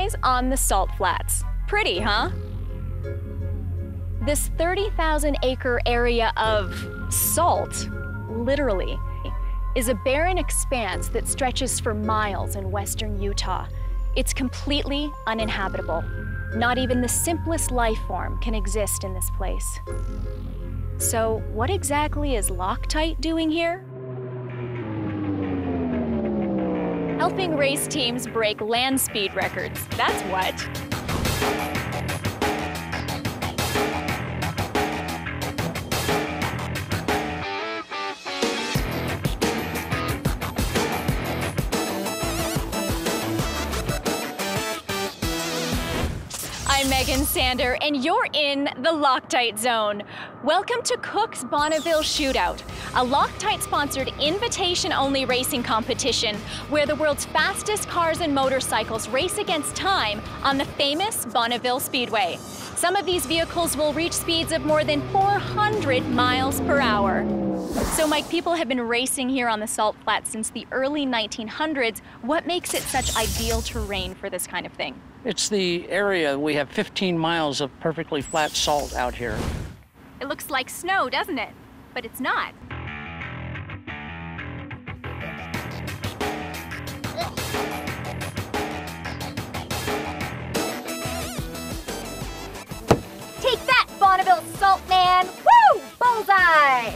speedways on the salt flats. Pretty, huh? This 30,000-acre area of salt, literally, is a barren expanse that stretches for miles in western Utah. It's completely uninhabitable. Not even the simplest life form can exist in this place. So what exactly is Loctite doing here? Helping race teams break land speed records, that's what. I'm Meagan Sandor, and you're in the Loctite Zone. Welcome to Cook's Bonneville Shootout, a Loctite-sponsored invitation-only racing competition where the world's fastest cars and motorcycles race against time on the famous Bonneville Speedway. Some of these vehicles will reach speeds of more than 400 miles per hour. So, Mike, people have been racing here on the Salt Flats since the early 1900s. What makes it such ideal terrain for this kind of thing? It's the area. We have 15 miles of perfectly flat salt out here. It looks like snow, doesn't it? But it's not. Take that, Bonneville Salt Man! Woo! Bullseye!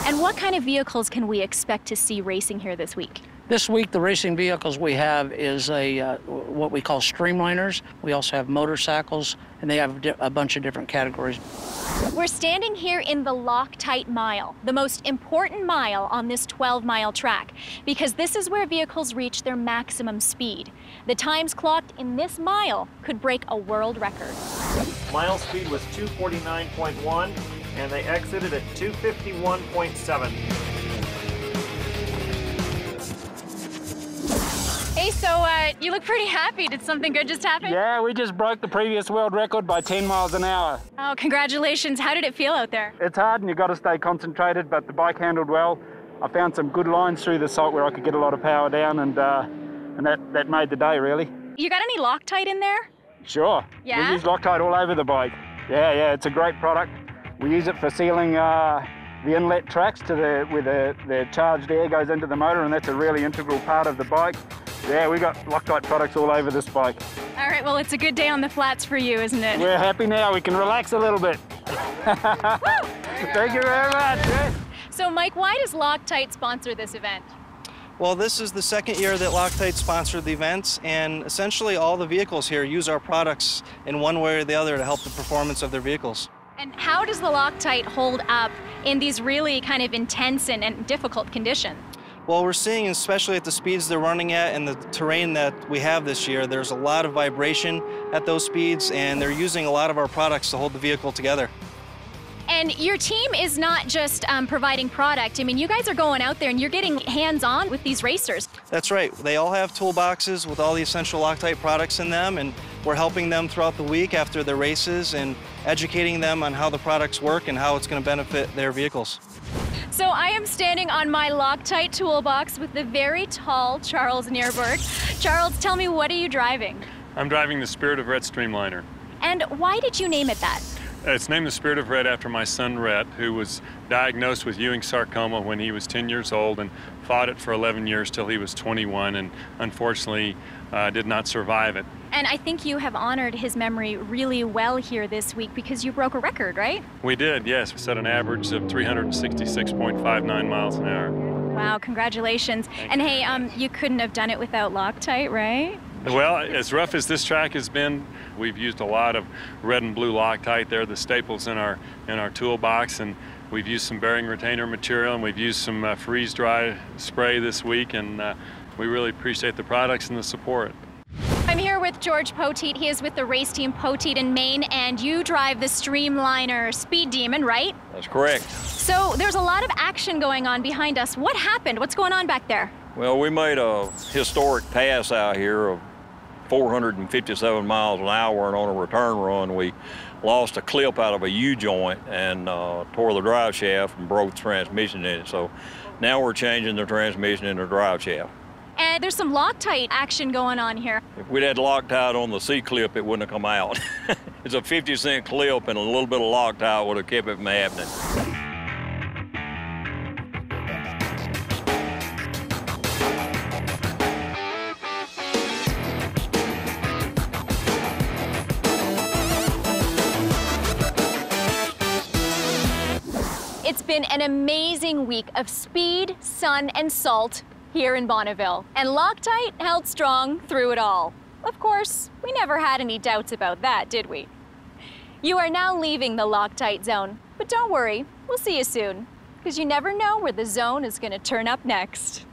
And what kind of vehicles can we expect to see racing here this week? This week, the racing vehicles we have is what we call streamliners. We also have motorcycles, and they have a bunch of different categories. We're standing here in the Loctite Mile, the most important mile on this 12-mile track, because this is where vehicles reach their maximum speed. The times clocked in this mile could break a world record. Mile speed was 249.1, and they exited at 251.7. Hey, so you look pretty happy. Did something good just happen? Yeah, we just broke the previous world record by 10 miles an hour. Oh, congratulations. How did it feel out there? It's hard and you've got to stay concentrated, but the bike handled well. I found some good lines through the salt where I could get a lot of power down, and that made the day, really. You got any Loctite in there? Sure. Yeah? We use Loctite all over the bike. Yeah, it's a great product. We use it for sealing the inlet tracks to where the charged air goes into the motor, and that's a really integral part of the bike. Yeah, we got Loctite products all over this bike. All right, well, it's a good day on the flats for you, isn't it? We're happy now. We can relax a little bit. Thank you very much. Yeah. So, Mike, why does Loctite sponsor this event? Well, this is the second year that Loctite sponsored the events, and essentially all the vehicles here use our products in one way or the other to help the performance of their vehicles. And how does the Loctite hold up in these really kind of intense and difficult conditions? Well, we're seeing, especially at the speeds they're running at and the terrain that we have this year, there's a lot of vibration at those speeds, and they're using a lot of our products to hold the vehicle together. And your team is not just providing product. I mean, you guys are going out there and you're getting hands-on with these racers. That's right. They all have toolboxes with all the essential Loctite products in them, and we're helping them throughout the week after their races and educating them on how the products work and how it's going to benefit their vehicles. So I am standing on my Loctite toolbox with the very tall Charles Neerberg. Charles, tell me, what are you driving? I'm driving the Spirit of Rhett Streamliner. And why did you name it that? It's named the Spirit of Rhett after my son Rhett, who was diagnosed with Ewing sarcoma when he was 10 years old and fought it for 11 years till he was 21, and unfortunately did not survive it. And I think you have honored his memory really well here this week because you broke a record, right? We did, yes. We set an average of 366.59 miles an hour. Wow, congratulations. And hey, you couldn't have done it without Loctite, right? Well, as rough as this track has been, we've used a lot of red and blue Loctite. They're the staples in our toolbox, and we've used some bearing retainer material, and we've used some freeze-dry spray this week, and we really appreciate the products and the support. I'm here with George Poteet. He is with the race team Poteet in Maine, and you drive the Streamliner Speed Demon, right? That's correct. So there's a lot of action going on behind us. What happened? What's going on back there? Well, we made a historic pass out here of 457 miles an hour, and on a return run, we lost a clip out of a U-joint and tore the drive shaft and broke the transmission in it. So now we're changing the transmission in the drive shaft. And there's some Loctite action going on here. If we'd had Loctite on the C-clip, it wouldn't have come out. It's a 50-cent clip, and a little bit of Loctite would have kept it from happening. It's been an amazing week of speed, sun, and salt here in Bonneville. And Loctite held strong through it all. Of course, we never had any doubts about that, did we? You are now leaving the Loctite zone, but don't worry, we'll see you soon, because you never know where the zone is going to turn up next.